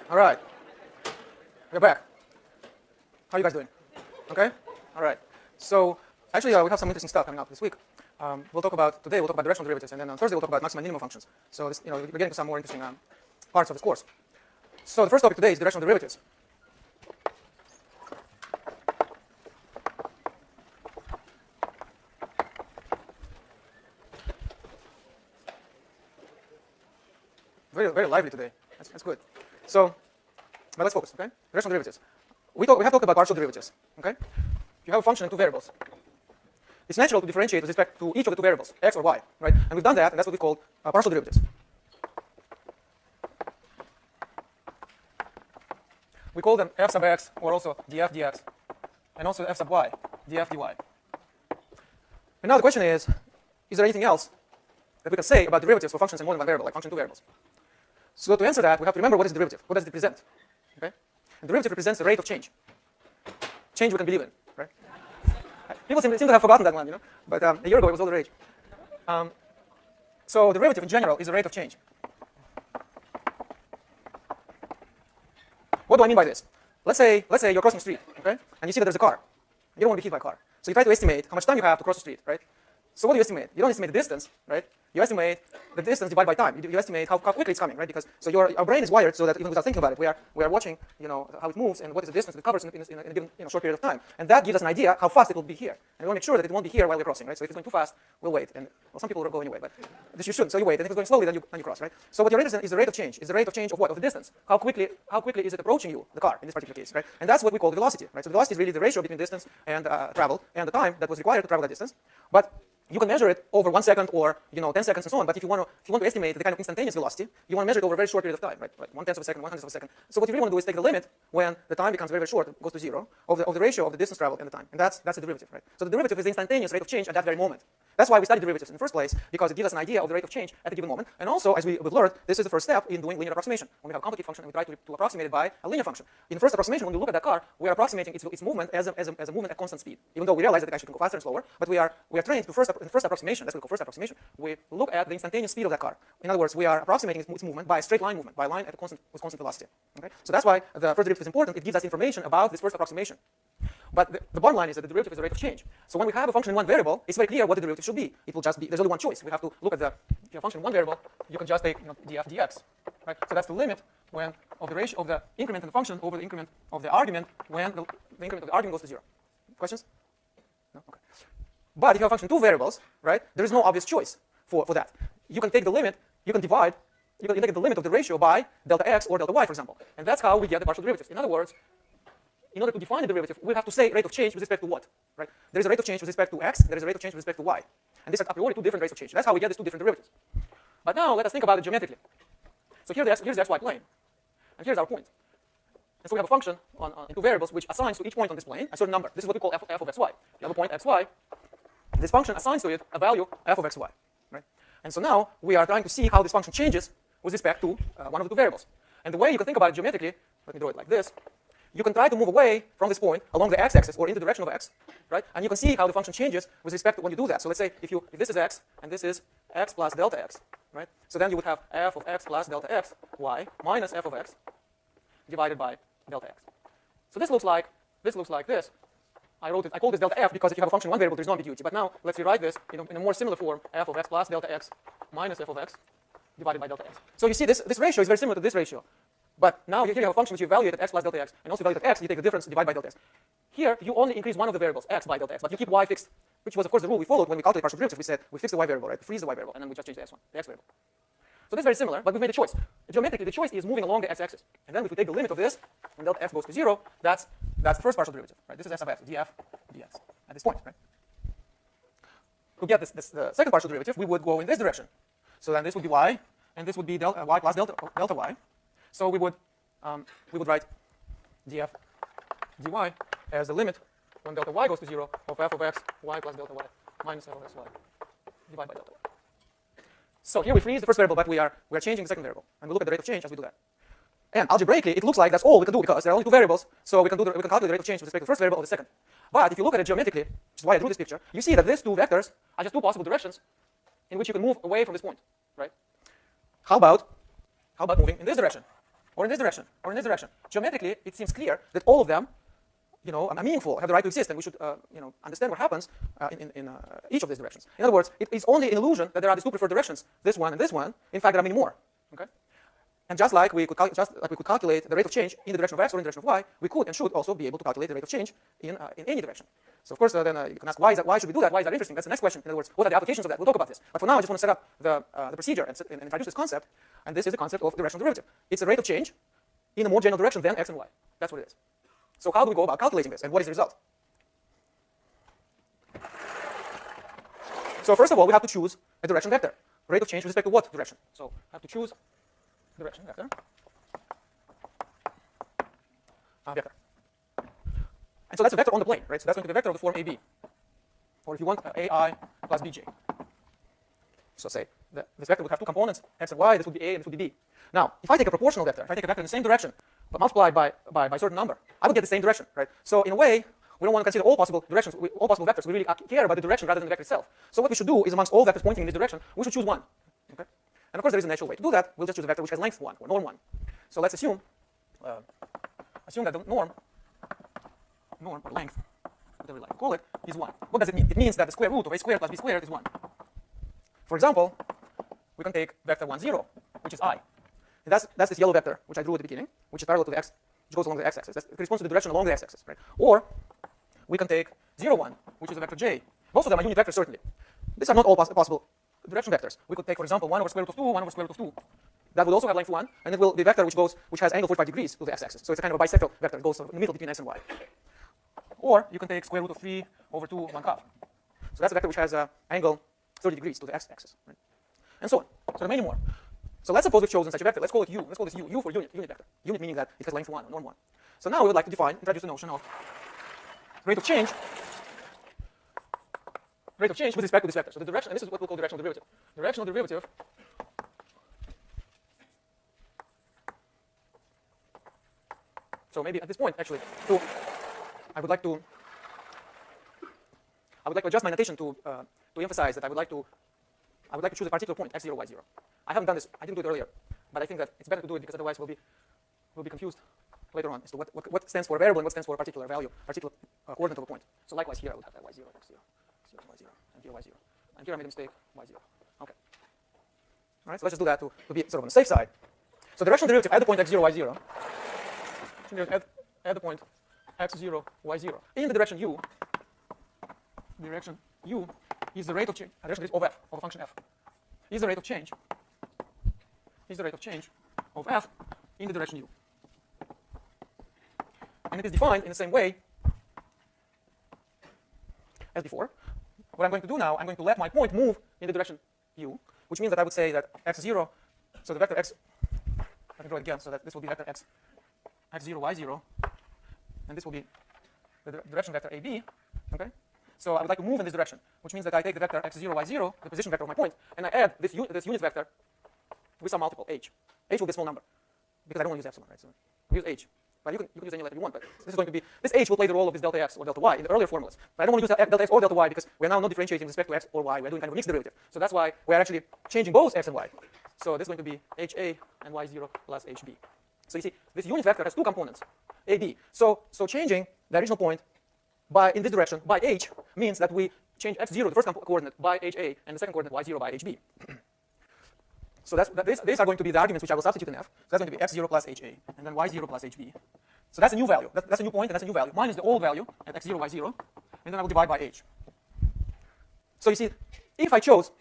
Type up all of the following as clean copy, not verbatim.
All right, we're back. How are you guys doing? Okay? All right. So actually, we have some interesting stuff coming up this week. Today we'll talk about directional derivatives, and then on Thursday we'll talk about maximum and minimum functions. So this, we're getting to some more interesting parts of this course. So the first topic today is directional derivatives. Very, very lively today. That's good. So, but let's focus, okay? Directional derivatives. We have talked about partial derivatives, okay? You have a function and two variables. It's natural to differentiate with respect to each of the two variables, x or y, right? And we've done that, and that's what we call partial derivatives. We call them f sub x, or also df dx, and also f sub y, df dy. And now the question is there anything else that we can say about derivatives for functions in more than one variable, like function in two variables? So to answer that, we have to remember what is a derivative. What does it represent? Okay? And derivative represents the rate of change. Change we can believe in, right? People seem to have forgotten that one, you know. But a year ago it was all the rage. So derivative in general is the rate of change. What do I mean by this? Let's say you're crossing the street, okay? And you see that there's a car. You don't want to be hit by a car. So you try to estimate how much time you have to cross the street, right? So what do you estimate? You don't estimate the distance, right? You estimate the distance divided by time. You estimate how quickly it's coming, right? Because our brain is wired so that even without thinking about it, we are watching, how it moves and what is the distance it covers in a given short period of time. And that gives us an idea how fast it will be here. And we want to make sure that it won't be here while we're crossing, right? So if it's going too fast, we'll wait. And well, some people will go anyway, but this you shouldn't. So you wait. And if it's going slowly, then you cross, right? So what you're interested in is the rate of change. Is the rate of change of what? Of the distance. How quickly is it approaching you, the car, in this particular case, right? And that's what we call the velocity, right? So the velocity is really the ratio between distance and travel and the time that was required to travel that distance. But you can measure it over 1 second or 10 seconds and so on. But if you want to estimate the kind of instantaneous velocity, you want to measure it over a very short period of time, right? Like 1/10 of a second, 1/100 of a second. So what you really want to do is take the limit when the time becomes very, very short, it goes to 0, of the ratio of the distance traveled and the time. And that's the derivative, right? So the derivative is the instantaneous rate of change at that very moment. That's why we study derivatives in the first place, because it gives us an idea of the rate of change at a given moment. And also, as we've learned, this is the first step in doing linear approximation. When we have a complicated function, we try to approximate it by a linear function. In the first approximation, when we look at that car, we are approximating its movement as a movement at constant speed. Even though we realize that it actually can go faster and slower, but we are trained to in the first approximation. That's what we call first approximation. We look at the instantaneous speed of that car. In other words, we are approximating its movement by a straight line movement, by a line at with constant velocity. Okay? So that's why the first derivative is important. It gives us information about this first approximation. But the bottom line is that the derivative is the rate of change. So when we have a function in one variable, it's very clear what the derivative should be. It will just be, there's only one choice. We have to look at if you have a function in one variable, you can just take df dx. Right? So that's the limit of the ratio of the increment in the function over the increment of the argument when the increment of the argument goes to 0. Questions? No? Okay. But if you have a function in two variables, right, there is no obvious choice for that. You can take the limit, you can take the limit of the ratio by delta x or delta y, for example. And that's how we get the partial derivatives. In other words, in order to define the derivative, we have to say rate of change with respect to what, right? There is a rate of change with respect to x, there is a rate of change with respect to y. And these are a priori two different rates of change. That's how we get these two different derivatives. But now let us think about it geometrically. So here's the xy plane, and here's our point. And so we have a function in two variables which assigns to each point on this plane a certain number. This is what we call f of xy. You have a point xy. This function assigns to it a value f of xy, right? And so now we are trying to see how this function changes with respect to one of the two variables. And the way you can think about it geometrically, let me draw it like this. You can try to move away from this point along the x-axis or in the direction of x, right? And you can see how the function changes with respect to when you do that. So let's say if this is x and this is x plus delta x, right? So then you would have f of x plus delta x y minus f of x divided by delta x. So this looks like this. I call this delta f because if you have a function in one variable, there's no ambiguity. But now let's rewrite this in a more similar form: f of x plus delta x minus f of x divided by delta x. So you see this ratio is very similar to this ratio. But now here you have a function which you evaluate at x plus delta x, and also evaluate at x, you take the difference, divide by delta x. Here, you only increase one of the variables, x by delta x, but you keep y fixed, which was, of course, the rule we followed when we calculate partial derivatives. We said we fix the y variable, right? We freeze the y variable, and then we just change the x1, the x variable. So this is very similar, but we've made a choice. Geometrically, the choice is moving along the x-axis. And then if we take the limit of this, when delta x goes to 0, that's the first partial derivative, right? This is f of x, df dx, at this point, right? To get the second partial derivative, we would go in this direction. So then this would be y, and this would be y plus delta y. So we would write df dy as the limit when delta y goes to 0 of f of x y plus delta y minus f of x y divided by delta y. So here we freeze the first variable, but we are changing the second variable, and we look at the rate of change as we do that. And algebraically, it looks like that's all we can do because there are only two variables, so we can calculate the rate of change with respect to the first variable or the second. But if you look at it geometrically, which is why I drew this picture, you see that these two vectors are just two possible directions in which you can move away from this point, right? How about moving in this direction? or in this direction, or in this direction. Geometrically, it seems clear that all of them, are meaningful, have the right to exist, and we should, understand what happens in each of these directions. In other words, it is only an illusion that there are these two preferred directions, this one and this one. In fact, there are many more. Okay? And just like we could calculate the rate of change in the direction of x or in the direction of y, we could and should also be able to calculate the rate of change in any direction. So of course, then you can ask, why should we do that? Why is that interesting? That's the next question. In other words, what are the applications of that? We'll talk about this. But for now, I just want to set up the procedure and introduce this concept. And this is the concept of directional derivative. It's a rate of change in a more general direction than x and y. That's what it is. So how do we go about calculating this, and what is the result? So first of all, we have to choose a direction vector. Rate of change with respect to what direction? So I have to choose direction vector. Vector. And so that's a vector on the plane, right? So that's going to be a vector of the form AB. Or if you want, AI plus BJ. So say this vector would have two components, x and y. This would be A and this would be B. Now, if I take a proportional vector, if I take a vector in the same direction, but multiplied by a certain number, I would get the same direction, right? So in a way, we don't want to consider all possible directions, all possible vectors. We really care about the direction rather than the vector itself. So what we should do is, amongst all vectors pointing in this direction, we should choose one. Okay? And of course, there is a natural way to do that. We'll just choose a vector which has length 1, or norm 1. So let's assume that the norm or length, whatever we like to call it, is 1. What does it mean? It means that the square root of a squared plus b squared is 1. For example, we can take vector 1, 0, which is I. And that's this yellow vector, which I drew at the beginning, which is parallel to the x, which goes along the x-axis. It corresponds to the direction along the x-axis, right? Or we can take 0, 1, which is a vector j. Both of them are unit vectors, certainly. These are not all possible direction vectors. We could take, for example, 1 over square root of 2, 1 over square root of 2. That would also have length 1, and it will be a vector which has angle 45 degrees to the x-axis. So it's a kind of a bisectoral vector. It goes sort of in the middle between x and y. Or you can take square root of 3 over 2, 1/2. So that's a vector which has angle 30 degrees to the x-axis, right? And so on. So there are many more. So let's suppose we've chosen such a vector. Let's call it u. Let's call this u. U for unit vector. Unit meaning that it has length 1, or norm 1. So now we would like to introduce the notion of rate of change with respect to this vector. So the direction, and this is what we'll call directional derivative. Directional derivative so maybe at this point, actually, I would like to adjust my notation to emphasize that I would like to choose a particular point, x0, y0. I haven't done this. I didn't do it earlier, but I think that it's better to do it because otherwise we'll be confused later on as to what stands for a variable and what stands for a particular value, particular coordinate of a point. So likewise here I would have that y0, x0, y0, and here y0. And here I made a mistake, y0. Okay. All right, so let's just do that to be sort of on the safe side. So directional derivative at the point x0, y0. At the point x0, y0. In the direction u is the rate of change, of f, of a function f. Is the rate of change of f in the direction u. And it is defined in the same way as before. What I'm going to do now, I'm going to let my point move in the direction u, which means that I would say that x0, so the vector x, I can draw it again, so that this will be vector x0, y0, and this will be the direction vector AB, okay? So I would like to move in this direction, which means that I take the vector x0, y0, the position vector of my point, and I add this unit vector with some multiple, h. H will be a small number, because I don't want to use epsilon, right? So we use h. But you can use any letter you want, but this is going to be, this h will play the role of this delta x or delta y in the earlier formulas. But I don't want to use delta x or delta y because we are now not differentiating with respect to x or y. We're doing kind of a mixed derivative. So that's why we're actually changing both x and y. So this is going to be ha and y0 plus hb. So you see, this unit vector has two components, a, b. So changing the original point in this direction by h means that we change x0, the first coordinate, by ha, and the second coordinate, y0, by hb. So these are going to be the arguments which I will substitute in f. So that's going to be x0 plus ha, and then y0 plus hb. So that's a new value. That's a new point, and that's a new value. Minus the old value at x0, y0, and then I will divide by h. So you see, if I chose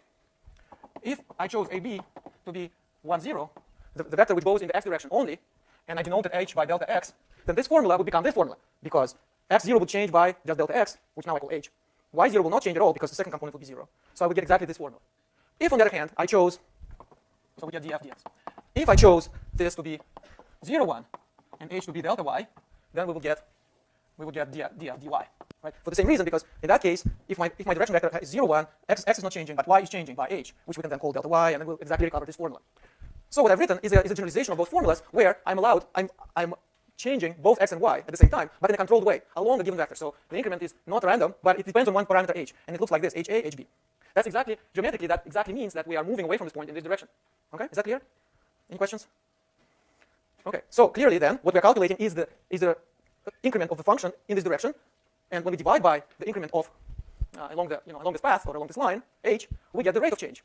ab to be 1, 0, the vector which goes in the x direction only, and I denoted h by delta x, then this formula would become this formula, because x0 would change by just delta x, which now I call h. y0 will not change at all, because the second component will be 0. So I would get exactly this formula. If, on the other hand, I chose, so we get df dx. If I chose this to be 0, 1, and h to be delta y, then we will get df dy. Right? For the same reason, because in that case, if my direction vector is 0, 1, x is not changing, but y is changing by h, which we can then call delta y, and then we'll exactly recover this formula. So what I've written is a generalization of both formulas where I'm changing both x and y at the same time, but in a controlled way along a given vector. So the increment is not random, but it depends on one parameter h, and it looks like this, ha, hb. That's exactly, geometrically, that exactly means that we are moving away from this point in this direction. Okay, is that clear? Any questions? Okay, so clearly then, what we're calculating is the increment of the function in this direction, and when we divide by the increment of along this path or along this line, h, we get the rate of change.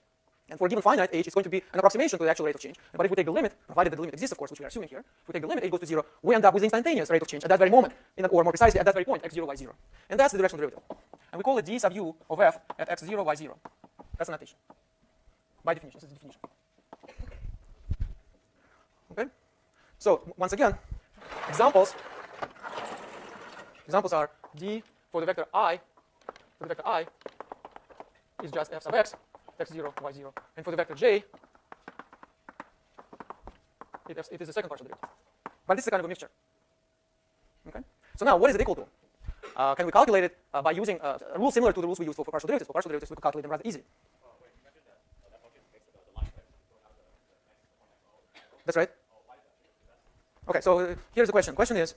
And for a given finite, h is going to be an approximation to the actual rate of change. But if we take the limit, provided that the limit exists, of course, which we are assuming here, if we take the limit, h goes to 0, we end up with the instantaneous rate of change at that very moment, or more precisely, at that very point, x0, y0. And that's the directional derivative. And we call it d sub u of f at x0, y0. That's the notation. By definition, this is the definition. Okay? So, once again, examples are d for the vector I is just f sub x, x0, y0. And for the vector j, it is the second partial derivative. But this is kind of a mixture. Okay? So now, what is it equal to? Can we calculate it by using a rule similar to the rules we use for partial derivatives? For partial derivatives, we could calculate them rather easily. That's right. Okay, so here's the question. Question is,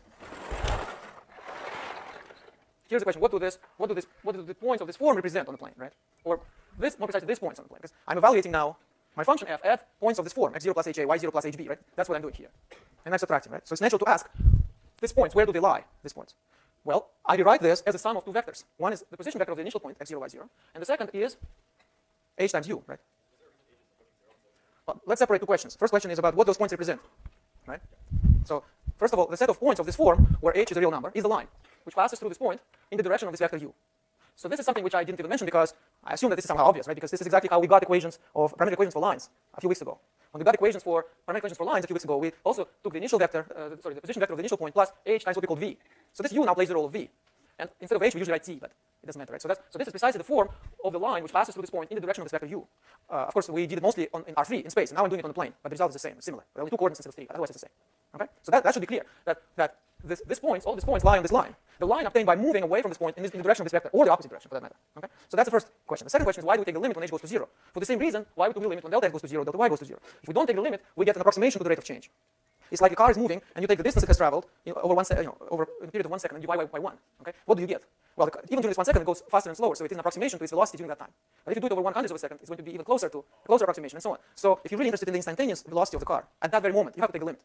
here's the question: what do the points of this form represent on the plane, right? Or this, more precisely, these points on the plane, because I'm evaluating now my function f at points of this form: x0 plus ha, y0 plus hb, right? That's what I'm doing here, and I'm subtracting, right? So it's natural to ask, these points, where do they lie? These points. Well, I rewrite this as a sum of two vectors. One is the position vector of the initial point, x0, y0, and the second is h times u, right? Well, let's separate two questions. First question is about what those points represent, right? So, first of all, the set of points of this form, where h is a real number, is the line, which passes through this point in the direction of this vector u. So this is something which I didn't even mention because I assume that this is somehow obvious, right? Because this is exactly how we got parametric equations for lines a few weeks ago. When we got parametric equations for lines a few weeks ago, we also took the initial vector, the position vector of the initial point plus h times what we call v. So this u now plays the role of v. And instead of h, we usually write t, but it doesn't matter, right? So this is precisely the form of the line which passes through this point in the direction of this vector u. Of course, we did it mostly in R3, in space, and now I'm doing it on the plane, but the result is the same, similar. There are only two coordinates instead of three, otherwise it's the same. Okay? So that should be clear, that all these points lie on this line. The line obtained by moving away from this point in the direction of this vector, or the opposite direction, for that matter. Okay? So that's the first question. The second question is, why do we take the limit when h goes to 0? For the same reason, why would we limit when delta x goes to 0, delta y goes to 0? If we don't take the limit, we get an approximation to the rate of change. It's like a car is moving, and you take the distance it has traveled over a period of 1 second, and you divide by 1. Okay? What do you get? Well, even during this 1 second, it goes faster and slower, so it is an approximation to its velocity during that time. But if you do it over 1/100th of a second, it's going to be even closer approximation, and so on. So if you're really interested in the instantaneous velocity of the car, at that very moment, you have to take the limit.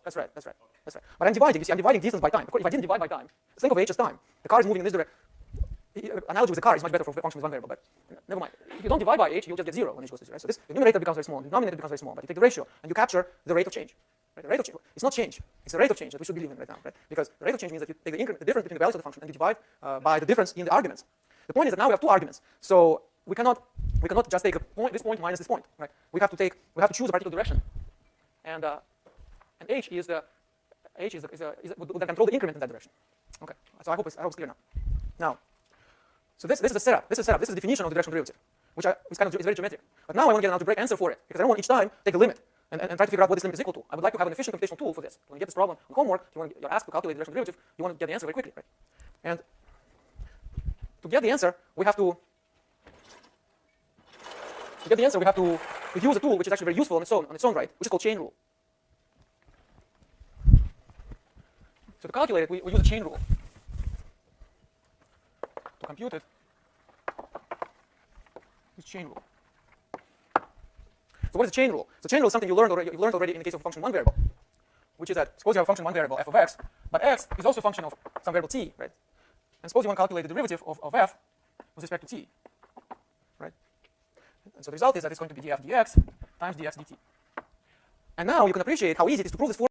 That's right. But I'm dividing distance by time. Of course, if I didn't divide by time, think of h as time. The car is moving in this direction. Analogy with the car is much better for functions with one variable, but never mind. If you don't divide by h, you'll just get 0 when h goes to 0. Right? So the numerator becomes very small, the denominator becomes very small, but you take the ratio and you capture the rate of change. Right? The rate of change. It's not change. It's the rate of change that we should be living right now, right? Because the rate of change means that you take the difference between the values of the function and you divide by the difference in the arguments. The point is that now we have two arguments, so we cannot just take this point minus this point, right? We have to choose a particular direction, and h is would control the increment in that direction. Okay, so I hope it's clear now. Now, so this is the setup. This is the definition of the directional derivative, which is very geometric. But now I want to get an algebraic answer for it because I don't want each time take a limit and try to figure out what this limit is equal to. I would like to have an efficient computational tool for this. When you get this problem on homework, you're asked to calculate the directional derivative. You want to get the answer very quickly, right? And to get the answer, we have to use a tool which is actually very useful on its own right, which is called chain rule. So to calculate it, we use a chain rule. To compute it, use chain rule. So what is the chain rule? So chain rule is something you learned already in the case of function one variable, which is that suppose you have a function one variable f of x, but x is also a function of some variable t, right? And suppose you want to calculate the derivative of f with respect to t, right? And so the result is that it's going to be df dx times dx dt. And now you can appreciate how easy it is to prove this formula.